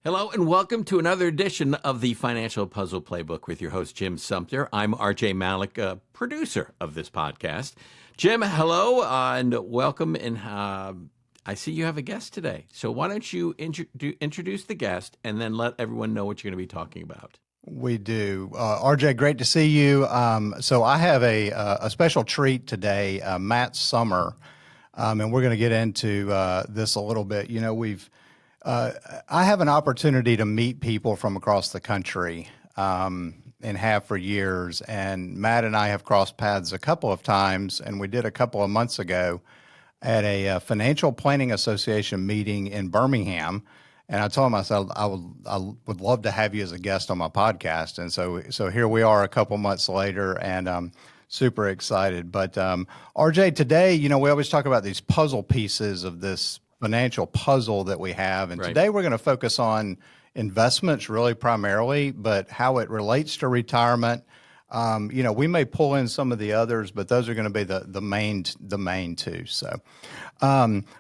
Hello and welcome to another edition of the Financial Puzzle Playbook with your host, Jim Sumpter. I'm RJ Malik, producer of this podcast. Jim, hello and welcome. And I see you have a guest today. So why don't you introduce the guest and then let everyone know what you're going to be talking about. We do. RJ, great to see you. So I have a special treat today, Matt Sommer, and we're going to get into this a little bit. You know, I have an opportunity to meet people from across the country and have for years. And Matt and I have crossed paths a couple of times, and we did a couple of months ago at a Financial Planning Association meeting in Birmingham. And I told him, I said, I would love to have you as a guest on my podcast. And so here we are a couple months later, and I'm super excited. But RJ, today, you know, we always talk about these puzzle pieces of this financial puzzle that we have. And today we're going to focus on investments really primarily, but how it relates to retirement. You know, we may pull in some of the others, but those are going to be the main two. So,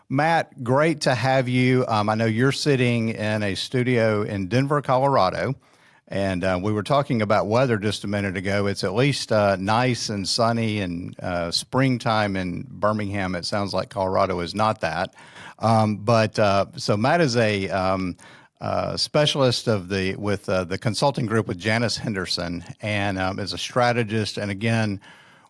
Matt, great to have you. I know you're sitting in a studio in Denver, Colorado, and we were talking about weather just a minute ago. It's at least nice and sunny and springtime in Birmingham. It sounds like Colorado is not that. So Matt is a specialist with the consulting group with Janus Henderson, and is a strategist, and again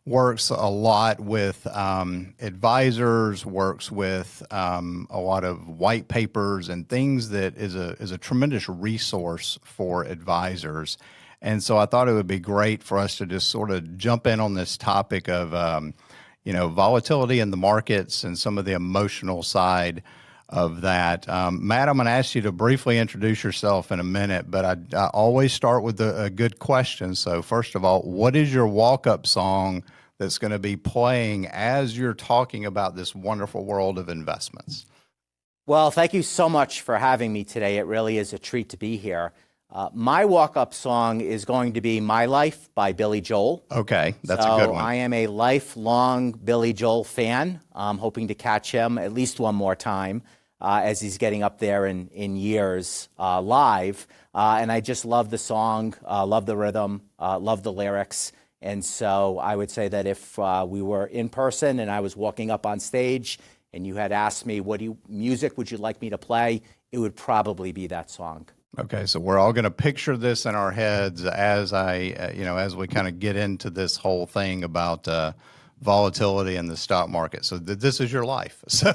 works a lot with advisors, works with a lot of white papers and things that is a tremendous resource for advisors. And so I thought it would be great for us to just sort of jump in on this topic of volatility in the markets and some of the emotional side of that. Matt, I'm going to ask you to briefly introduce yourself in a minute, but I always start with a good question. So first of all, what is your walk-up song that's going to be playing as you're talking about this wonderful world of investments? Well, thank you so much for having me today. It really is a treat to be here. My walk-up song is going to be My Life by Billy Joel. Okay, that's a good one. I am a lifelong Billy Joel fan. I'm hoping to catch him at least one more time as he's getting up there in years live. And I just love the song, love the rhythm, love the lyrics. And so I would say that if we were in person and I was walking up on stage and you had asked me, what music would you like me to play, it would probably be that song. Okay, so we're all going to picture this in our heads as as we kind of get into this whole thing about volatility in the stock market. So this is your life. So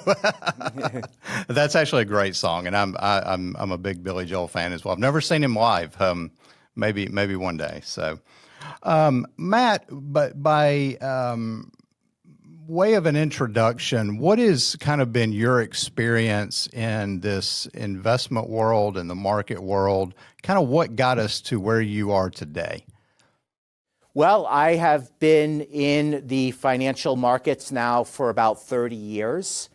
that's actually a great song, and I'm a big Billy Joel fan as well. I've never seen him live. Maybe one day. So, Matt, but by way of an introduction, what has kind of been your experience in this investment world and the market world? Kind of what got us to where you are today? Well, I have been in the financial markets now for about 30 years.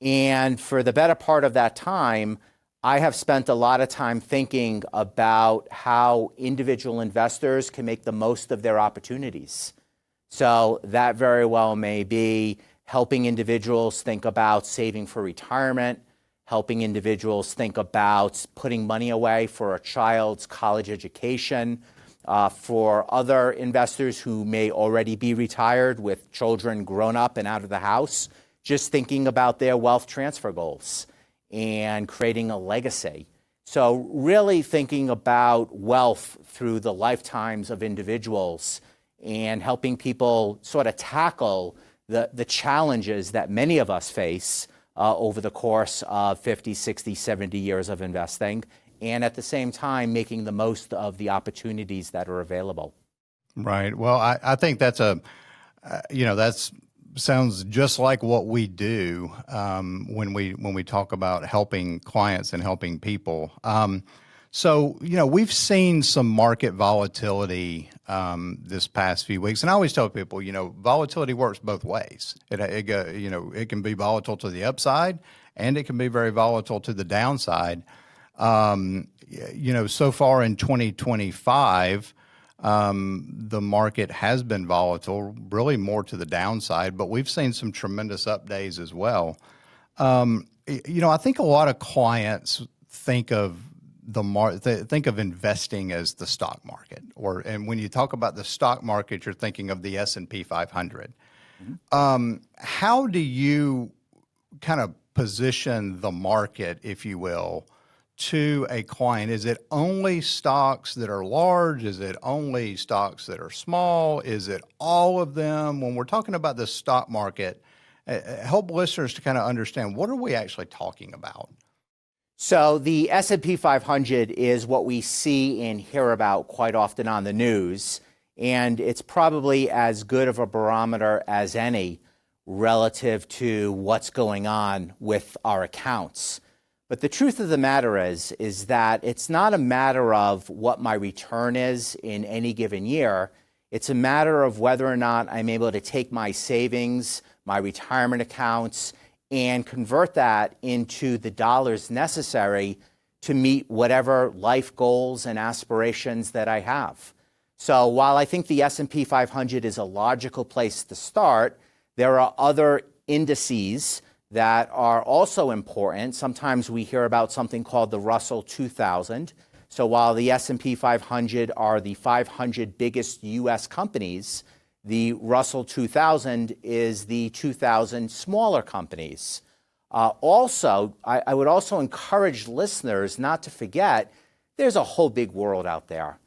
And for the better part of that time, I have spent a lot of time thinking about how individual investors can make the most of their opportunities. So that very well may be helping individuals think about saving for retirement, helping individuals think about putting money away for a child's college education, for other investors who may already be retired with children grown up and out of the house, just thinking about their wealth transfer goals and creating a legacy. So really thinking about wealth through the lifetimes of individuals and helping people sort of tackle the challenges that many of us face over the course of 50, 60, 70 years of investing, and at the same time making the most of the opportunities that are available. Right. Well, I think that's that's sounds just like what we do when we talk about helping clients and helping people. So, we've seen some market volatility this past few weeks, and I always tell people, volatility works both ways. It can be volatile to the upside, and it can be very volatile to the downside. So far in 2025, the market has been volatile, really more to the downside, but we've seen some tremendous up days as well. I think a lot of clients think of think of investing as the stock market, and when you talk about the stock market, you're thinking of the S&P 500. How do you kind of position the market, if you will, to a client? Is it only stocks that are large? Is it only stocks that are small? Is it all of them? When we're talking about the stock market, help listeners to kind of understand, what are we actually talking about? So the S&P 500 is what we see and hear about quite often on the news, and it's probably as good of a barometer as any relative to what's going on with our accounts. But the truth of the matter is that it's not a matter of what my return is in any given year. It's a matter of whether or not I'm able to take my savings, my retirement accounts, and convert that into the dollars necessary to meet whatever life goals and aspirations that I have. So while I think the S&P 500 is a logical place to start, there are other indices that are also important. Sometimes we hear about something called the Russell 2000. So while the S&P 500 are the 500 biggest U.S. companies, the Russell 2000 is the 2,000 smaller companies. I would also encourage listeners not to forget there's a whole big world out there.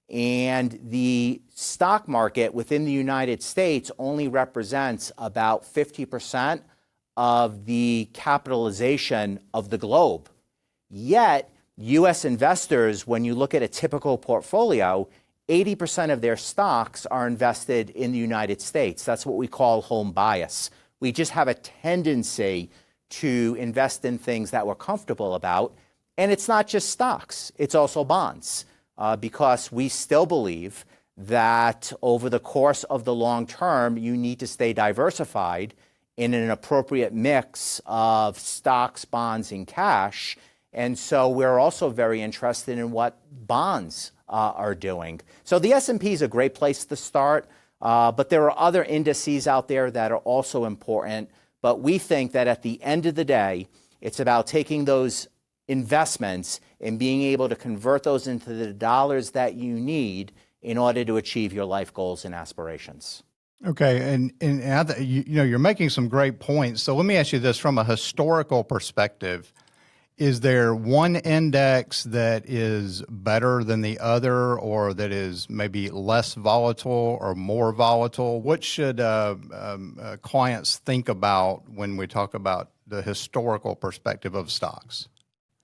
And the stock market within the United States only represents about 50% of the capitalization of the globe. Yet, U.S. investors, when you look at a typical portfolio, 80% of their stocks are invested in the United States. That's what we call home bias. We just have a tendency to invest in things that we're comfortable about. And it's not just stocks, it's also bonds, because we still believe that over the course of the long term, you need to stay diversified in an appropriate mix of stocks, bonds, and cash. And so we're also very interested in what bonds are doing. So the S&P is a great place to start, but there are other indices out there that are also important. But we think that at the end of the day, it's about taking those investments and being able to convert those into the dollars that you need in order to achieve your life goals and aspirations. Okay, and you're making some great points. So let me ask you this: from a historical perspective, is there one index that is better than the other, or that is maybe less volatile or more volatile? What should clients think about when we talk about the historical perspective of stocks?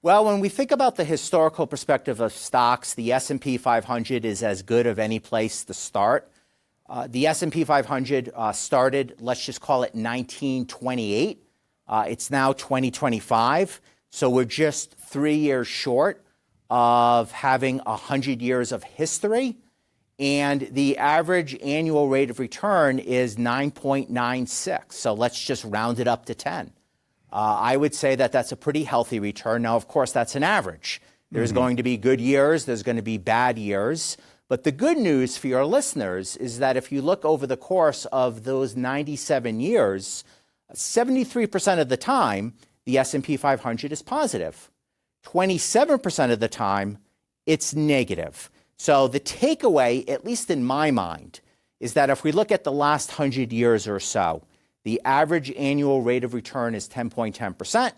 Well, when we think about the historical perspective of stocks, the S&P 500 is as good of any place to start. The S&P 500 started, let's just call it 1928. It's now 2025. So we're just 3 years short of having 100 years of history. And the average annual rate of return is 9.96. So let's just round it up to 10. I would say that that's a pretty healthy return. Now, of course, that's an average. There's going to be good years. There's going to be bad years. But the good news for your listeners is that if you look over the course of those 97 years, 73% of the time, the S&P 500 is positive. 27% of the time, it's negative. So the takeaway, at least in my mind, is that if we look at the last 100 years or so, the average annual rate of return is 10.10%.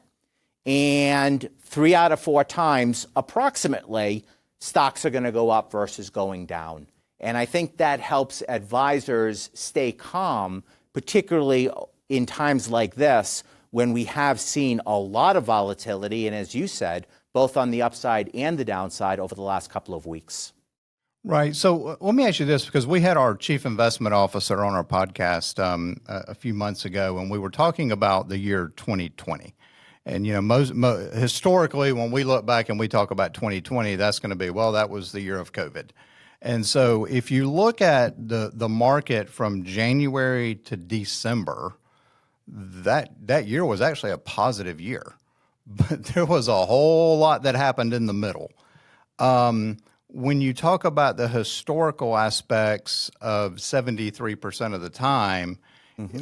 And 3 out of 4 times, approximately, stocks are going to go up versus going down. And I think that helps advisors stay calm, particularly in times like this, when we have seen a lot of volatility, and as you said, both on the upside and the downside over the last couple of weeks. Right. So let me ask you this, because we had our chief investment officer on our podcast a few months ago, and we were talking about the year 2020. And, historically, when we look back and we talk about 2020, that's going to be, well, that was the year of COVID. And so if you look at the market from January to December, that year was actually a positive year. But there was a whole lot that happened in the middle. When you talk about the historical aspects of 73% of the time,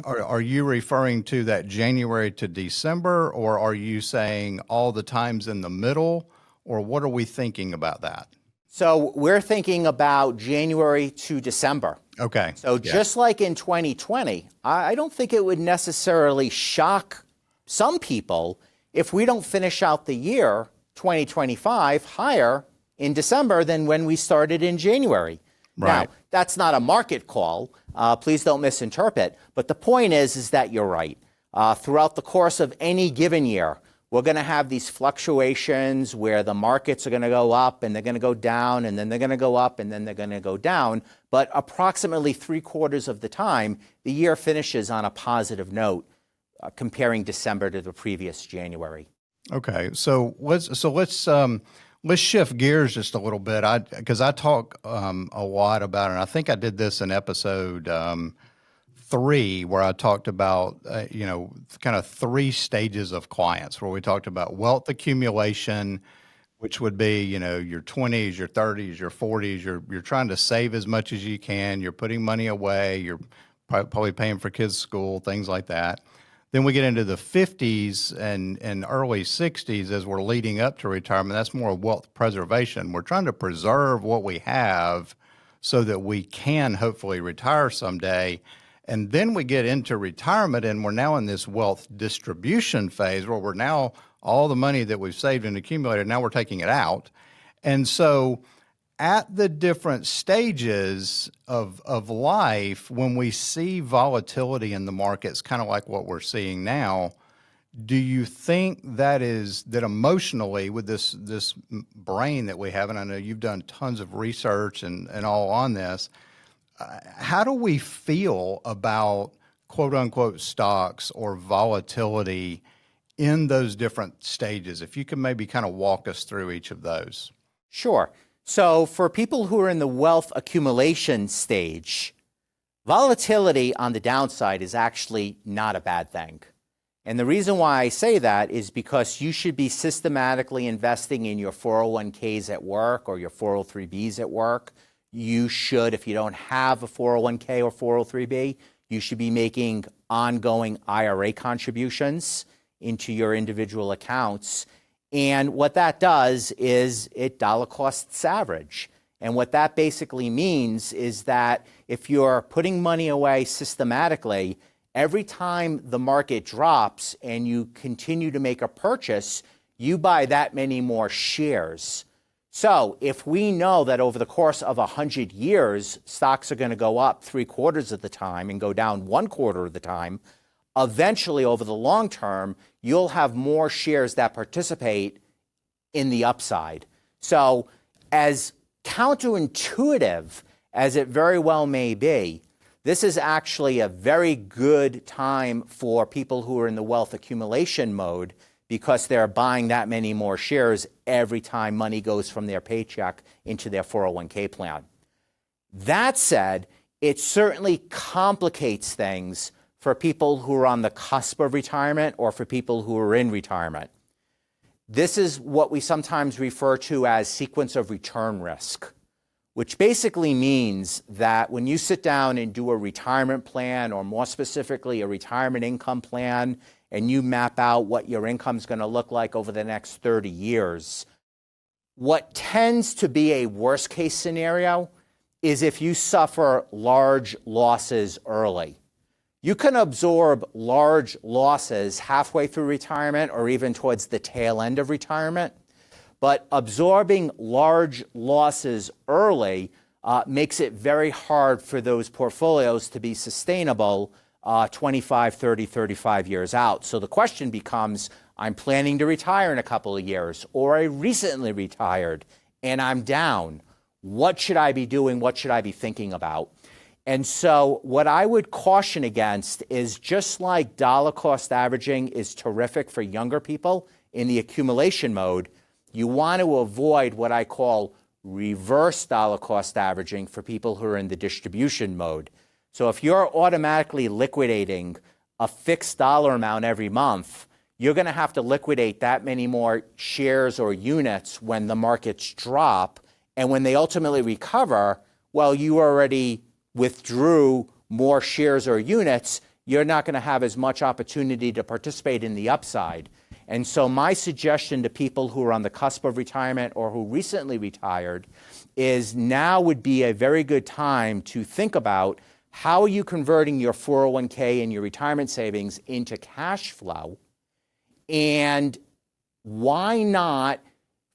are you referring to that January to December, or are you saying all the times in the middle? or what are we thinking about that? So we're thinking about January to December. Okay. So just like in 2020, I don't think it would necessarily shock some people if we don't finish out the year 2025 higher in December than when we started in January. Right. Now, that's not a market call. Please don't misinterpret. But the point is that you're right. Throughout the course of any given year, we're going to have these fluctuations where the markets are going to go up and they're going to go down and then they're going to go up and then they're going to go down. But approximately 3/4 of the time, the year finishes on a positive note, comparing December to the previous January. Okay, so let's shift gears just a little bit. Because I talk a lot about it. And I think I did this in episode 3, where I talked about kind of 3 stages of clients, where we talked about wealth accumulation, which would be your 20s, your 30s, your 40s. You're trying to save as much as you can. You're putting money away. You're probably paying for kids' school, things like that. Then we get into the 50s and early 60s as we're leading up to retirement. That's more wealth preservation. We're trying to preserve what we have so that we can hopefully retire someday. And then we get into retirement, and we're now in this wealth distribution phase where we're now all the money that we've saved and accumulated, now we're taking it out. And so at the different stages of life, when we see volatility in the markets, kind of like what we're seeing now, do you think that emotionally, with this brain that we have, and I know you've done tons of research and all on this, how do we feel about quote unquote stocks or volatility in those different stages? If you could maybe kind of walk us through each of those. Sure. So for people who are in the wealth accumulation stage, volatility on the downside is actually not a bad thing. And the reason why I say that is because you should be systematically investing in your 401ks at work or your 403bs at work. You should, if you don't have a 401k or 403b, you should be making ongoing IRA contributions into your individual accounts. And what that does is it dollar costs average. And what that basically means is that if you're putting money away systematically, every time the market drops and you continue to make a purchase, you buy that many more shares. So if we know that over the course of 100 years, stocks are going to go up 3/4 of the time and go down 1/4 of the time, eventually over the long term, you'll have more shares that participate in the upside. So as counterintuitive as it very well may be, this is actually a very good time for people who are in the wealth accumulation mode, because they're buying that many more shares every time money goes from their paycheck into their 401k plan. That said, it certainly complicates things for people who are on the cusp of retirement or for people who are in retirement. This is what we sometimes refer to as sequence of return risk, which basically means that when you sit down and do a retirement plan, or more specifically a retirement income plan, and you map out what your income is going to look like over the next 30 years, what tends to be a worst case scenario is if you suffer large losses early. You can absorb large losses halfway through retirement or even towards the tail end of retirement, but absorbing large losses early makes it very hard for those portfolios to be sustainable 25, 30, 35 years out. So the question becomes, I'm planning to retire in a couple of years, or I recently retired and I'm down. What should I be doing? What should I be thinking about? And so what I would caution against is, just like dollar cost averaging is terrific for younger people in the accumulation mode, you want to avoid what I call reverse dollar cost averaging for people who are in the distribution mode. So if you're automatically liquidating a fixed dollar amount every month, you're going to have to liquidate that many more shares or units when the markets drop. And when they ultimately recover, well, you already withdrew more shares or units. You're not going to have as much opportunity to participate in the upside. And so my suggestion to people who are on the cusp of retirement or who recently retired is now would be a very good time to think about how are you converting your 401k and your retirement savings into cash flow, and why not,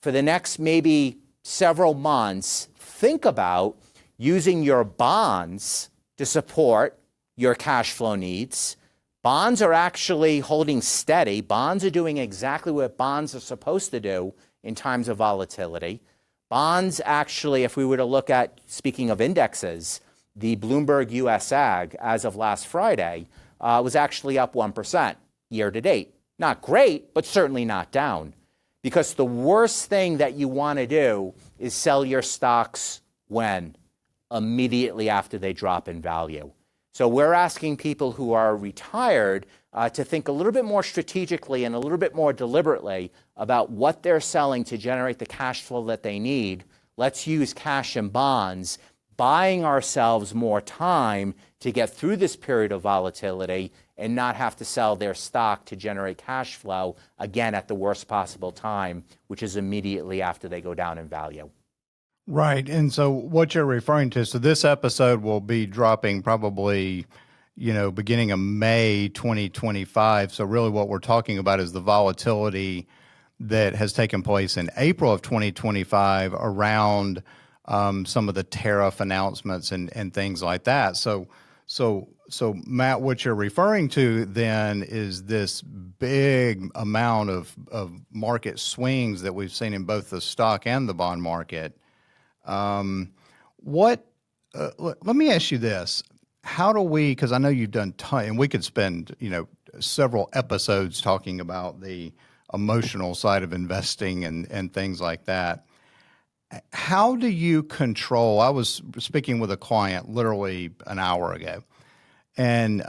for the next maybe several months, think about using your bonds to support your cash flow needs. Bonds are actually holding steady. Bonds are doing exactly what bonds are supposed to do in times of volatility. Bonds actually, if we were to look at, speaking of indexes, the Bloomberg US Ag as of last Friday was actually up 1% year to date. Not great, but certainly not down. Because the worst thing that you want to do is sell your stocks when? Immediately after they drop in value. So we're asking people who are retired to think a little bit more strategically and a little bit more deliberately about what they're selling to generate the cash flow that they need. Let's use cash and bonds, buying ourselves more time to get through this period of volatility and not have to sell their stock to generate cash flow, again, at the worst possible time, which is immediately after they go down in value. Right. And so what you're referring to, so this episode will be dropping probably, beginning of May 2025. So really what we're talking about is the volatility that has taken place in April of 2025 around some of the tariff announcements and things like that. So Matt, what you're referring to then is this big amount of market swings that we've seen in both the stock and the bond market. Let me ask you this. How do we, because I know you've done and we could spend, several episodes talking about the emotional side of investing and things like that. How do you control? I was speaking with a client literally an hour ago, and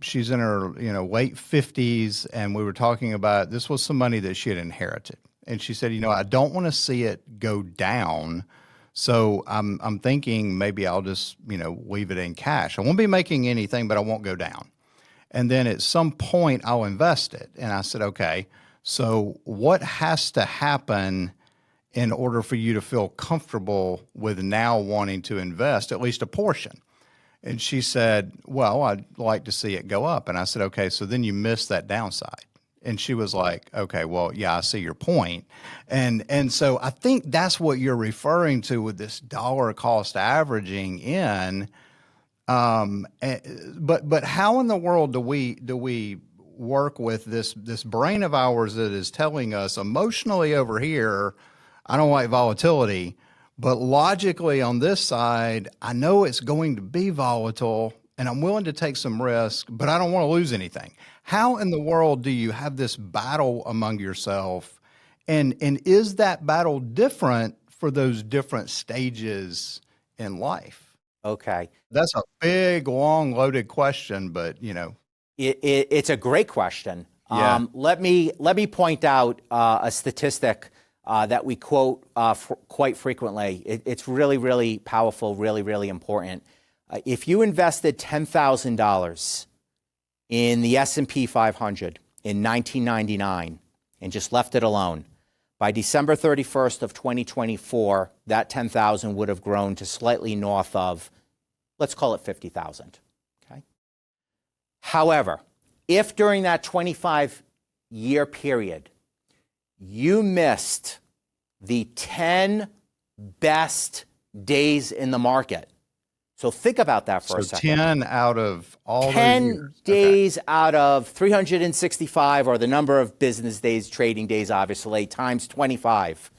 she's in her late 50s, and we were talking about this was some money that she had inherited, and she said, I don't want to see it go down, so I'm thinking maybe I'll just leave it in cash. I won't be making anything, but I won't go down, and then at some point I'll invest it. And I said, okay, so what has to happen in order for you to feel comfortable with now wanting to invest at least a portion? And she said, well, I'd like to see it go up. And I said, okay, so then you miss that downside. And she was like, okay, well, yeah, I see your point. And so I think that's what you're referring to with this dollar cost averaging in. But how in the world do we work with this brain of ours that is telling us emotionally over here, I don't like volatility, but logically on this side, I know it's going to be volatile and I'm willing to take some risk, but I don't want to lose anything. How in the world do you have this battle among yourself? And is that battle different for those different stages in life? Okay. That's a big, long, loaded question, but It's a great question. Yeah. Let me point out a statistic that we quote quite frequently. It's really, really powerful, really, really important. If you invested $10,000 in the S&P 500 in 1999 and just left it alone, by December 31st of 2024, that 10,000 would have grown to slightly north of, let's call it 50,000. Okay. However, if during that 25-year period you missed the 10 best days in the market, so think about that for a second. 10 out of all 10 those years. days out of 365, or the number of business days, trading days, obviously, times 25.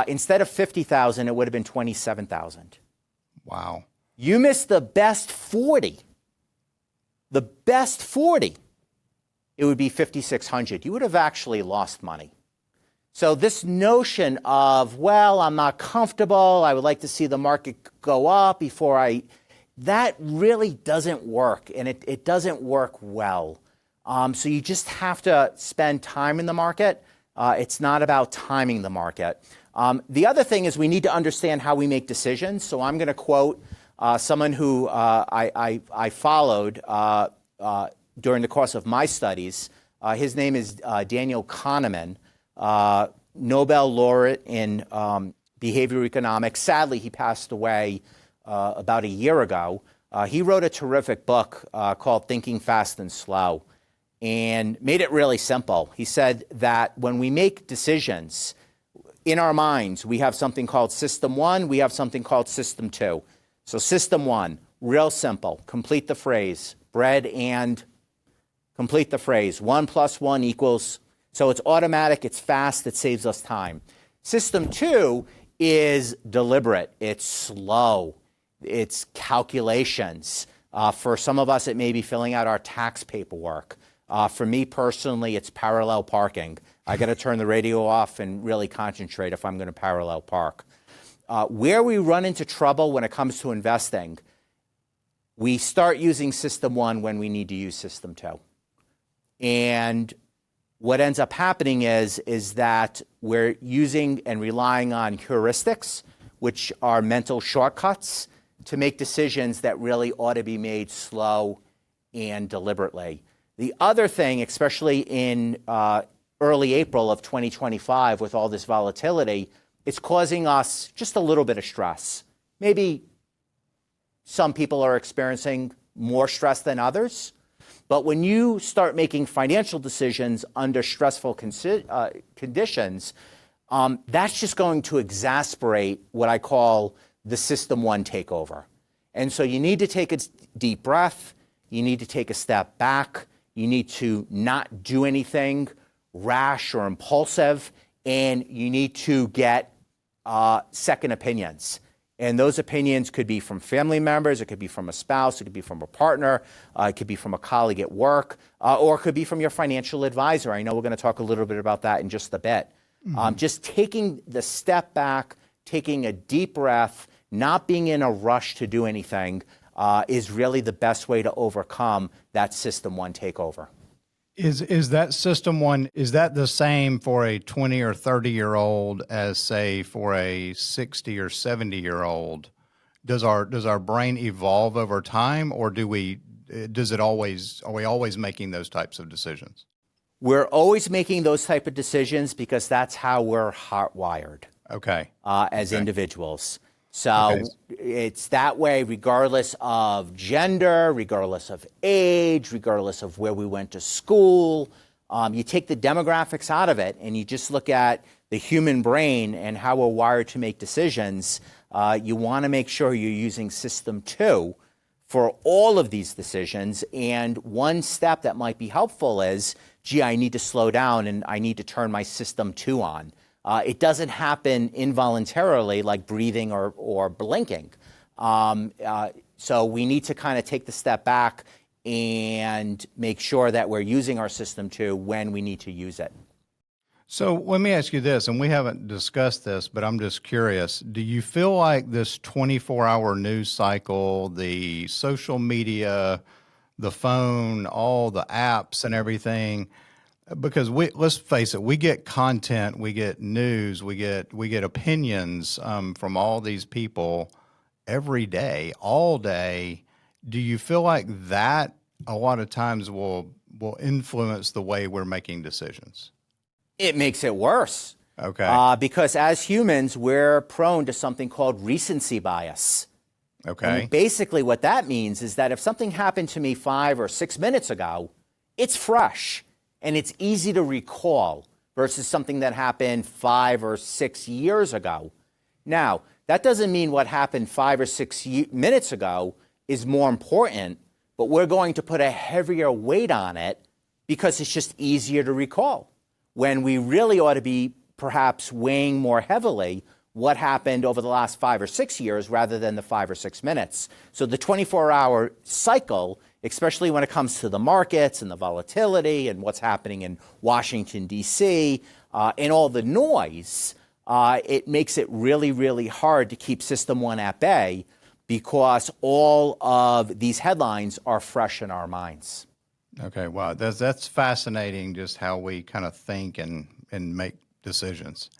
Instead of 50,000, it would have been 27,000. Wow. You missed the best 40. The best 40, it would be 5,600. You would have actually lost money. So this notion of, well, I'm not comfortable, I would like to see the market go up before that really doesn't work, and it doesn't work well. So you just have to spend time in the market. It's not about timing the market. The other thing is we need to understand how we make decisions. So I'm going to quote someone who I followed during the course of my studies, His name is Daniel Kahneman, Nobel laureate in behavioral economics. Sadly, he passed away about a year ago. He wrote a terrific book called Thinking Fast and Slow and made it really simple. He said that when we make decisions in our minds, we have something called system one, we have something called system two. So system one, real simple, complete the phrase, bread and complete the phrase, 1 + 1 equals, so it's automatic, it's fast, it saves us time. System two is deliberate, it's slow, it's calculations. For some of us, it may be filling out our tax paperwork. For me personally, it's parallel parking. I got to turn the radio off and really concentrate if I'm going to parallel park. Where we run into trouble when it comes to investing, we start using system one when we need to use system two. And what ends up happening is that we're using and relying on heuristics, which are mental shortcuts, to make decisions that really ought to be made slow and deliberately. The other thing, especially in early April of 2025 with all this volatility, it's causing us just a little bit of stress. Maybe some people are experiencing more stress than others, but when you start making financial decisions under stressful conditions, that's just going to exasperate what I call the system one takeover. And so you need to take a deep breath, you need to take a step back, you need to not do anything rash or impulsive, and you need to get second opinions. And those opinions could be from family members, it could be from a spouse, it could be from a partner, it could be from a colleague at work, or it could be from your financial advisor. I know we're going to talk a little bit about that in just a bit. Just taking the step back, taking a deep breath, not being in a rush to do anything is really the best way to overcome that system one takeover. Is that system one, is that the same for a 20 or 30-year-old as, say, for a 60 or 70-year-old? Does our brain evolve over time, or are we always making those types of decisions? We're always making those type of decisions because that's how we're hardwired. As individuals. So it's that way regardless of gender, regardless of age, regardless of where we went to school. You take the demographics out of it and you just look at the human brain and how we're wired to make decisions. You want to make sure you're using system two for all of these decisions. And one step that might be helpful is, gee, I need to slow down and I need to turn my system two on. It doesn't happen involuntarily like breathing or blinking. So we need to kind of take the step back and make sure that we're using our system two when we need to use it. So let me ask you this, and we haven't discussed this, but I'm just curious. Do you feel like this 24-hour news cycle, the social media, the phone, all the apps and everything, because let's face it, we get content, we get news, we get opinions from all these people every day, all day. Do you feel like that a lot of times will influence the way we're making decisions? It makes it worse. Okay. Because as humans, we're prone to something called recency bias. Okay. And basically what that means is that if something happened to me 5 or 6 minutes ago, it's fresh. And it's easy to recall versus something that happened 5 or 6 years ago. Now, that doesn't mean what happened 5 or 6 minutes ago is more important, but we're going to put a heavier weight on it because it's just easier to recall, when we really ought to be perhaps weighing more heavily what happened over the last 5 or 6 years rather than the 5 or 6 minutes. So the 24-hour cycle, especially when it comes to the markets and the volatility and what's happening in Washington, D.C., and all the noise, it makes it really, really hard to keep system one at bay because all of these headlines are fresh in our minds. Okay, wow. That's fascinating, just how we kind of think and make decisions.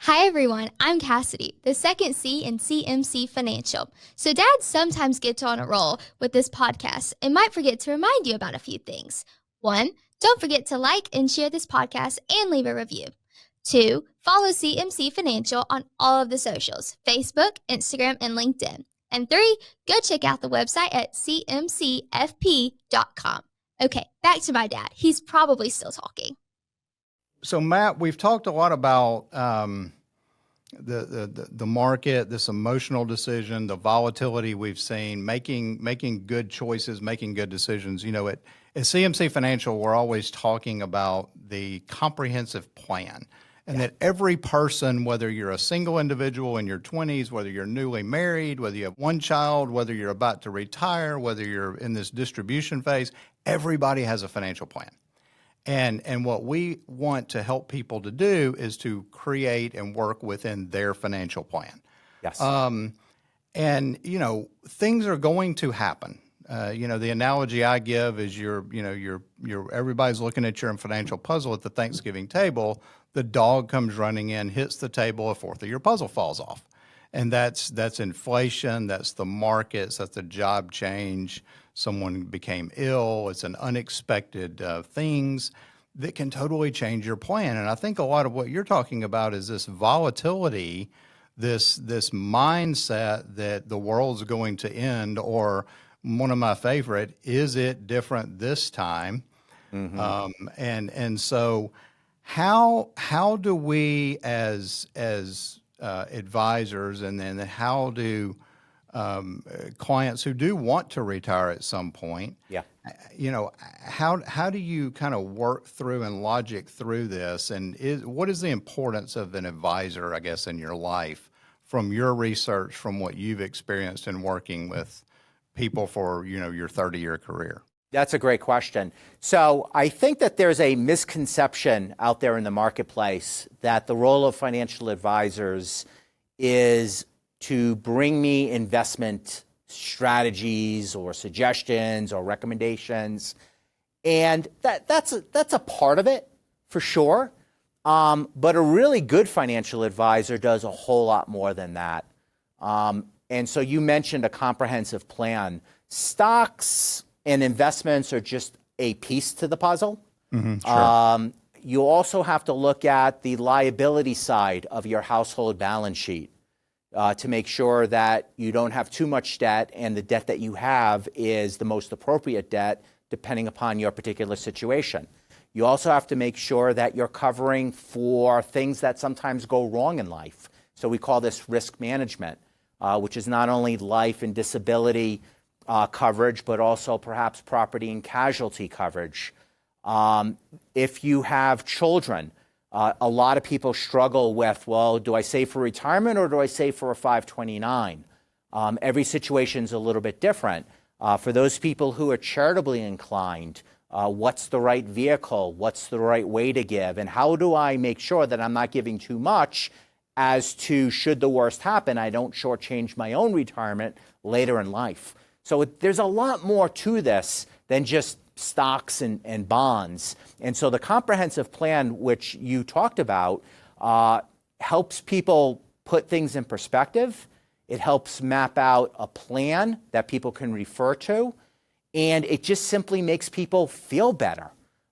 Hi everyone, I'm Cassidy, the second C in CMC Financial. So Dad sometimes gets on a roll with this podcast and might forget to remind you about a few things. 1, Don't forget to like and share this podcast and leave a review. 2, follow CMC Financial on all of the socials, Facebook, Instagram, and LinkedIn. And 3, go check out the website at cmcfp.com. Okay, back to my dad. He's probably still talking. So, Matt, we've talked a lot about the market, this emotional decision, the volatility we've seen, making good choices, making good decisions. You know, at CMC Financial, we're always talking about the comprehensive plan, and that every person, whether you're a single individual in your 20s, whether you're newly married, whether you have one child, whether you're about to retire, whether you're in this distribution phase, everybody has a financial plan. And what we want to help people to do is to create and work within their financial plan. Yes. And, you know, things are going to happen. You know, the analogy I give is everybody's looking at your financial puzzle at the Thanksgiving table. The dog comes running in, hits the table, a fourth of your puzzle falls off. And that's inflation, that's the markets, that's the job change. Someone became ill. It's an unexpected things that can totally change your plan. And I think a lot of what you're talking about is this volatility, this mindset that the world's going to end, or one of my favorite, is it different this time? Mm-hmm. And so how do we as advisors, and then how do clients who do want to retire at some point, you know, how do you kind of work through and logic through this? And what is the importance of an advisor, I guess, in your life, from your research, from what you've experienced in working with people for, you know, your 30-year career? That's a great question. So I think that there's a misconception out there in the marketplace that the role of financial advisors is to bring me investment strategies or suggestions or recommendations. And that's a part of it, for sure. But a really good financial advisor does a whole lot more than that. And so you mentioned a comprehensive plan. Stocks and investments are just a piece to the puzzle. Mm-hmm, sure. You also have to look at the liability side of your household balance sheet to make sure that you don't have too much debt, and the debt that you have is the most appropriate debt depending upon your particular situation. You also have to make sure that you're covering for things that sometimes go wrong in life. So we call this risk management, which is not only life and disability coverage, but also perhaps property and casualty coverage. If you have children, a lot of people struggle with, well, do I save for retirement or do I save for a 529? Every situation's a little bit different. For those people who are charitably inclined, what's the right vehicle? What's the right way to give? And how do I make sure that I'm not giving too much as to, should the worst happen, I don't shortchange my own retirement later in life? So there's a lot more to this than just stocks and bonds. And so the comprehensive plan, which you talked about, helps people put things in perspective. It helps map out a plan that people can refer to. And it just simply makes people feel better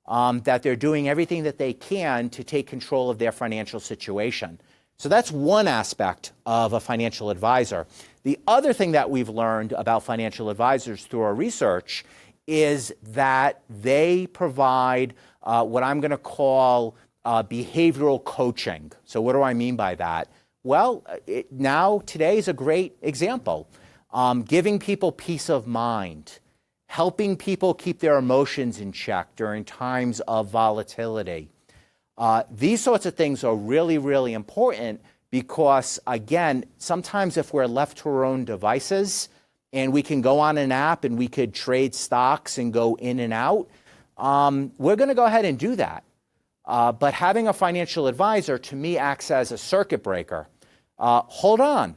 that they're doing everything that they can to take control of their financial situation. So that's one aspect of a financial advisor. The other thing that we've learned about financial advisors through our research is that they provide what I'm going to call behavioral coaching. So what do I mean by that? Well, today is a great example. Giving people peace of mind, helping people keep their emotions in check during times of volatility. These sorts of things are really, really important because, again, sometimes if we're left to our own devices, and we can go on an app and we could trade stocks and go in and out, we're going to go ahead and do that. But having a financial advisor, to me, acts as a circuit breaker. Hold on.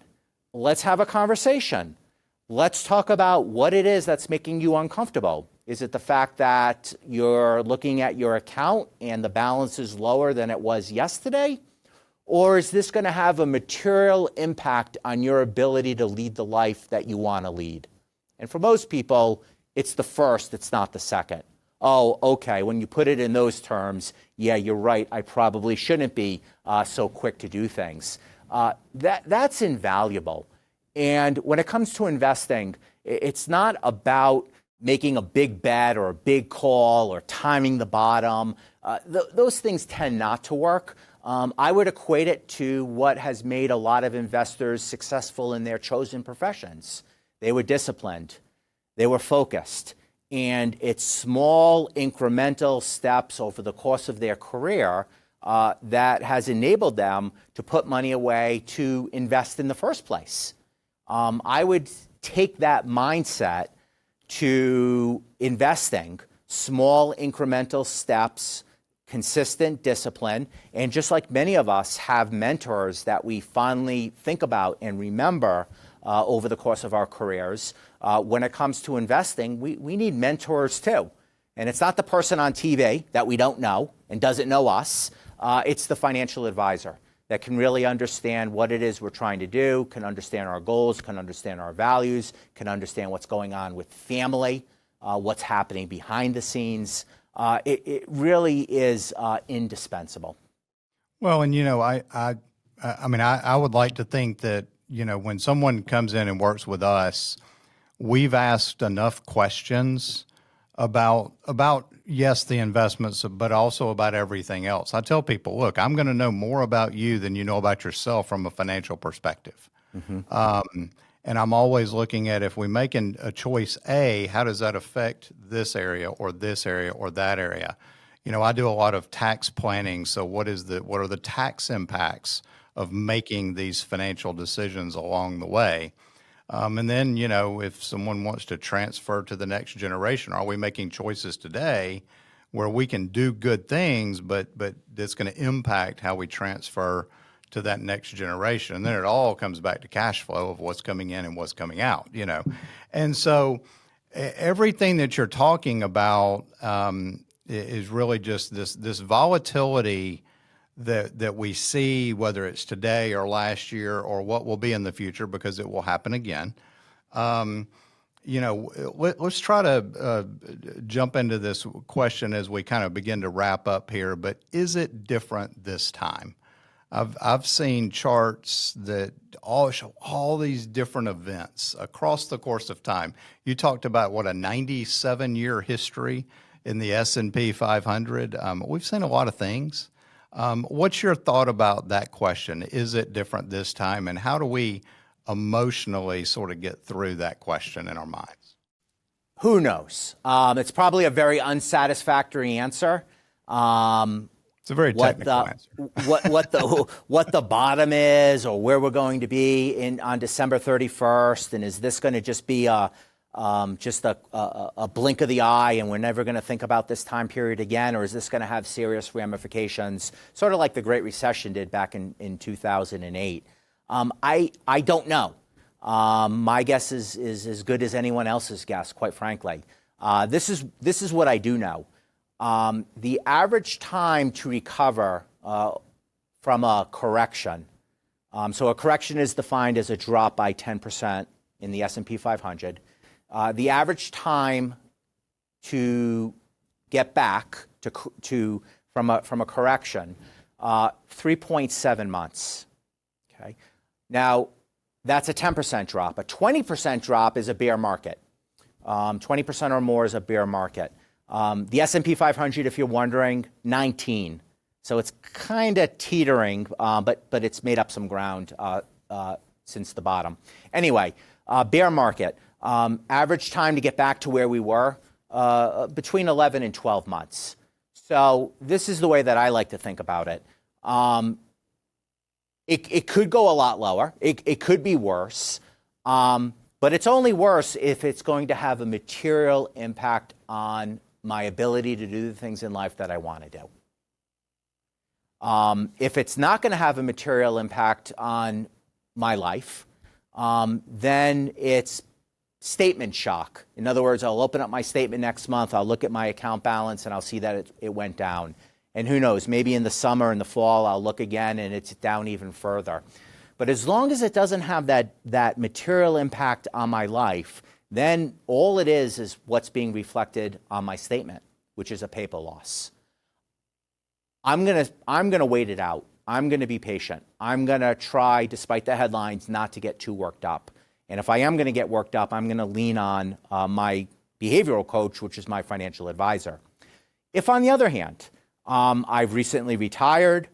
Let's have a conversation. Let's talk about what it is that's making you uncomfortable. Is it the fact that you're looking at your account and the balance is lower than it was yesterday? Or is this going to have a material impact on your ability to lead the life that you want to lead? And for most people, it's the first, it's not the second. oh, okay, when you put it in those terms, yeah, you're right, I probably shouldn't be so quick to do things. That's invaluable. And when it comes to investing, it's not about making a big bet or a big call or timing the bottom. Those things tend not to work. I would equate it to what has made a lot of investors successful in their chosen professions. They were disciplined, they were focused, and it's small incremental steps over the course of their career that has enabled them to put money away to invest in the first place. I would take that mindset to investing, small incremental steps, consistent discipline, and just like many of us have mentors that we fondly think about and remember over the course of our careers, when it comes to investing, we need mentors too. And it's not the person on TV that we don't know and doesn't know us. It's the financial advisor that can really understand what it is we're trying to do, can understand our goals, can understand our values, can understand what's going on with family, what's happening behind the scenes. It really is indispensable. Well, and I would like to think that when someone comes in and works with us, we've asked enough questions about yes, the investments, but also about everything else. I tell people, look, I'm going to know more about you than you know about yourself from a financial perspective. Mm-hmm. And I'm always looking at, if we make a choice A, how does that affect this area or this area or that area? I do a lot of tax planning. So what are the tax impacts of making these financial decisions along the way? And then, if someone wants to transfer to the next generation, are we making choices today where we can do good things, but that's going to impact how we transfer to that next generation? And then it all comes back to cash flow of what's coming in and what's coming out, And so everything that you're talking about is really just this volatility that we see, whether it's today or last year or what will be in the future, because it will happen again. Let's try to jump into this question as we kind of begin to wrap up here. But is it different this time? I've seen charts that all show all these different events across the course of time. You talked about a 97-year history in the S&P 500. We've seen a lot of things. What's your thought about that question? Is it different this time? And how do we emotionally sort of get through that question in our minds? Who knows? It's probably a very unsatisfactory answer. It's a very technical answer. what the bottom is, or where we're going to be on December 31st, and is this going to just be just a blink of the eye and we're never going to think about this time period again, or is this going to have serious ramifications, sort of like the Great Recession did back in 2008? I don't know. My guess is as good as anyone else's guess, quite frankly. This is what I do know. The average time to recover from a correction, so a correction is defined as a drop by 10% in the S&P 500. The average time to get back from a correction, 3.7 months. Okay, now that's a 10% drop. A 20% drop is a bear market. 20% or more is a bear market. The S&P 500, if you're wondering, 19. So it's kind of teetering, but it's made up some ground since the bottom. Anyway, bear market. Average time to get back to where we were, between 11 and 12 months. So this is the way that I like to think about it. It could go a lot lower. It could be worse. But it's only worse if it's going to have a material impact on my ability to do the things in life that I want to do. If it's not going to have a material impact on my life, then it's statement shock. In other words, I'll open up my statement next month, I'll look at my account balance, and I'll see that it went down. And who knows, maybe in the summer and the fall, I'll look again and it's down even further. But as long as it doesn't have that material impact on my life, then all it is what's being reflected on my statement, which is a paper loss. I'm gonna wait it out. I'm gonna be patient. I'm gonna try, despite the headlines, not to get too worked up. And if I am gonna get worked up, I'm gonna lean on my behavioral coach, which is my financial advisor. If, on the other hand, I've recently retired,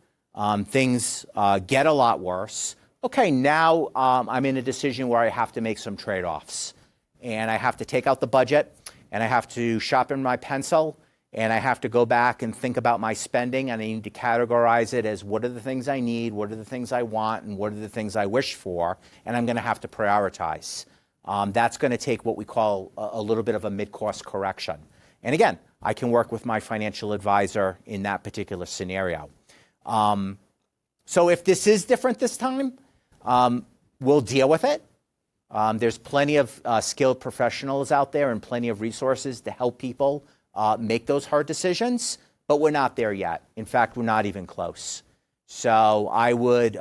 things get a lot worse, okay, now I'm in a decision where I have to make some trade-offs. And I have to take out the budget, and I have to sharpen my pencil, and I have to go back and think about my spending, and I need to categorize it as what are the things I need, what are the things I want, and what are the things I wish for, and I'm going to have to prioritize. That's going to take what we call a little bit of a mid-course correction. And again, I can work with my financial advisor in that particular scenario. So if this is different this time, we'll deal with it. There's plenty of skilled professionals out there and plenty of resources to help people make those hard decisions, but we're not there yet. In fact, we're not even close. So I would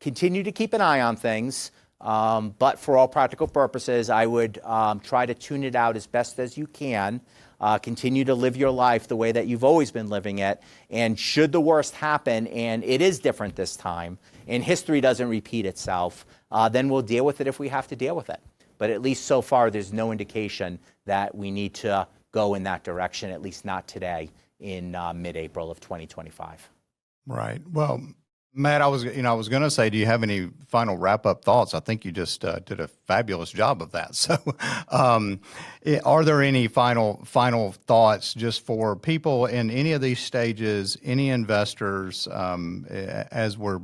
continue to keep an eye on things, but for all practical purposes, I would try to tune it out as best as you can. Continue to live your life the way that you've always been living it. And should the worst happen, and it is different this time, and history doesn't repeat itself, then we'll deal with it if we have to deal with it. But at least so far, there's no indication that we need to go in that direction, at least not today in mid-April of 2025. Right. Well, Matt, I was going to say, do you have any final wrap-up thoughts? I think you just did a fabulous job of that. So, are there any final thoughts just for people in any of these stages, any investors, as we're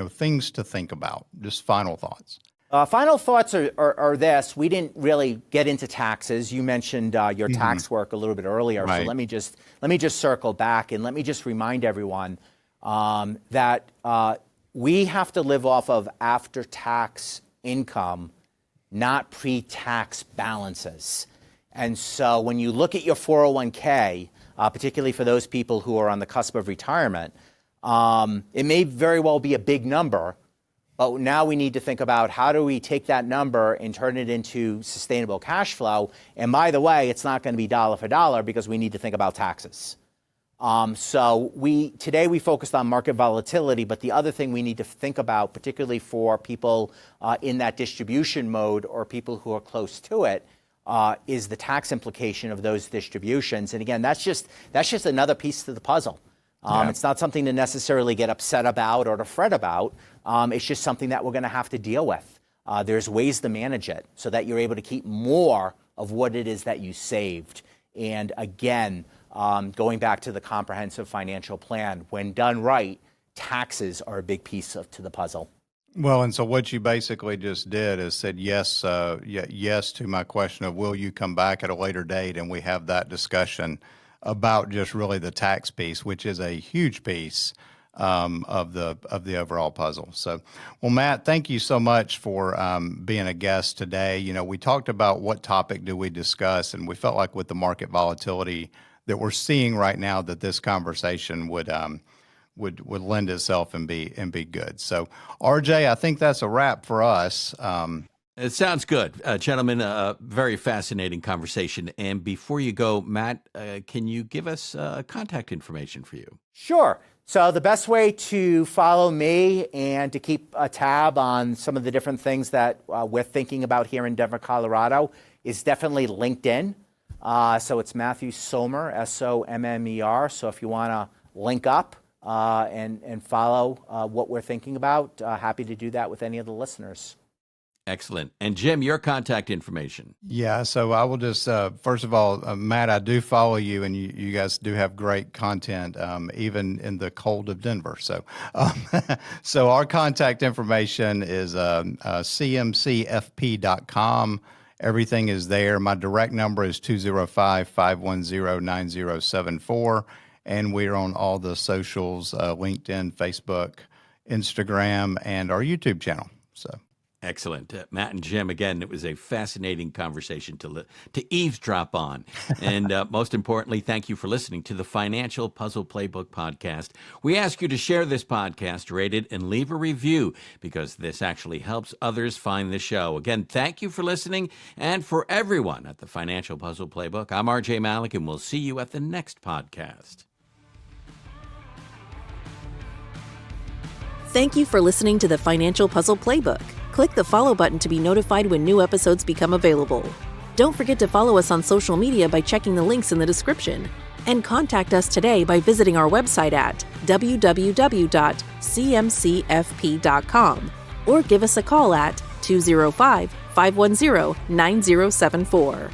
things to think about? Just final thoughts. Final thoughts are this. We didn't really get into taxes. You mentioned your tax work a little bit earlier. Right. So let me just circle back and let me just remind everyone that we have to live off of after-tax income, not pre-tax balances. And so when you look at your 401k, particularly for those people who are on the cusp of retirement, it may very well be a big number, but now we need to think about how do we take that number and turn it into sustainable cash flow. And by the way, it's not going to be dollar for dollar because we need to think about taxes. So today we focused on market volatility, but the other thing we need to think about, particularly for people in that distribution mode or people who are close to it, is the tax implication of those distributions. And again, that's just another piece to the puzzle. It's not something to necessarily get upset about or to fret about. It's just something that we're going to have to deal with. There's ways to manage it so that you're able to keep more of what it is that you saved. And again, going back to the comprehensive financial plan, when done right, taxes are a big piece to the puzzle. Well, and so what you basically just did is said yes, yes to my question of will you come back at a later date, and we have that discussion about just really the tax piece, which is a huge piece of the overall puzzle. So, well, Matt, thank you so much for being a guest today. We talked about what topic do we discuss, and we felt like with the market volatility that we're seeing right now, that this conversation would lend itself and be good. So, RJ, I think that's a wrap for us. It sounds good. Gentlemen, a very fascinating conversation. And before you go, Matt, can you give us contact information for you? Sure. So the best way to follow me and to keep a tab on some of the different things that we're thinking about here in Denver, Colorado, is definitely LinkedIn. So it's Matthew Sommer, Sommer. So if you want to link up and follow what we're thinking about, happy to do that with any of the listeners. Excellent. And Jim, your contact information. Yeah, so I will just, first of all, Matt, I do follow you, and you guys do have great content, even in the cold of Denver. So so our contact information is cmcfp.com. Everything is there. My direct number is 205-510-9074, and we're on all the socials, LinkedIn, Facebook, Instagram, and our YouTube channel. So. Excellent. Matt and Jim, again, it was a fascinating conversation to eavesdrop on. And most importantly, thank you for listening to the Financial Puzzle Playbook podcast. We ask you to share this podcast, rate it, and leave a review because this actually helps others find the show. Again, thank you for listening. And for everyone at the Financial Puzzle Playbook, I'm RJ Malik, and we'll see you at the next podcast. Thank you for listening to the Financial Puzzle Playbook. Click the follow button to be notified when new episodes become available. Don't forget to follow us on social media by checking the links in the description. And contact us today by visiting our website at www.cmcfp.com or give us a call at 205-510-9074.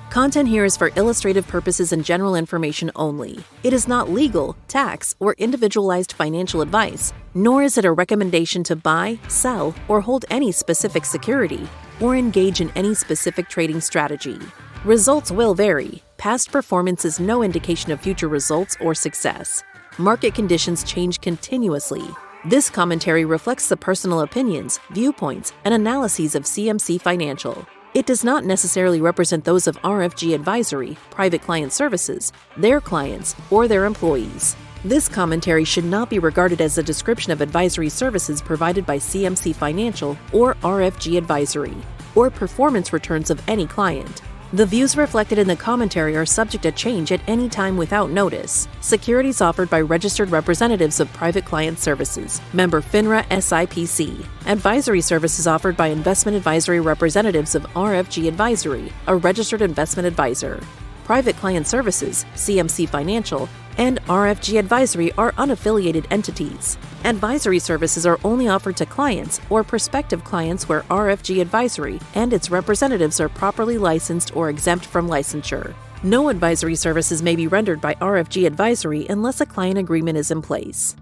Content here is for illustrative purposes and general information only. It is not legal, tax, or individualized financial advice, nor is it a recommendation to buy, sell, or hold any specific security, or engage in any specific trading strategy. Results will vary. Past performance is no indication of future results or success. Market conditions change continuously. This commentary reflects the personal opinions, viewpoints, and analyses of CMC Financial. It does not necessarily represent those of RFG Advisory, Private Client Services, their clients, or their employees. This commentary should not be regarded as a description of advisory services provided by CMC Financial or RFG Advisory, or performance returns of any client. The views reflected in the commentary are subject to change at any time without notice. Securities offered by registered representatives of Private Client Services, member FINRA SIPC. Advisory services offered by investment advisory representatives of RFG Advisory, a registered investment advisor. Private Client Services, CMC Financial, and RFG Advisory are unaffiliated entities. Advisory services are only offered to clients or prospective clients where RFG Advisory and its representatives are properly licensed or exempt from licensure. No advisory services may be rendered by RFG Advisory unless a client agreement is in place.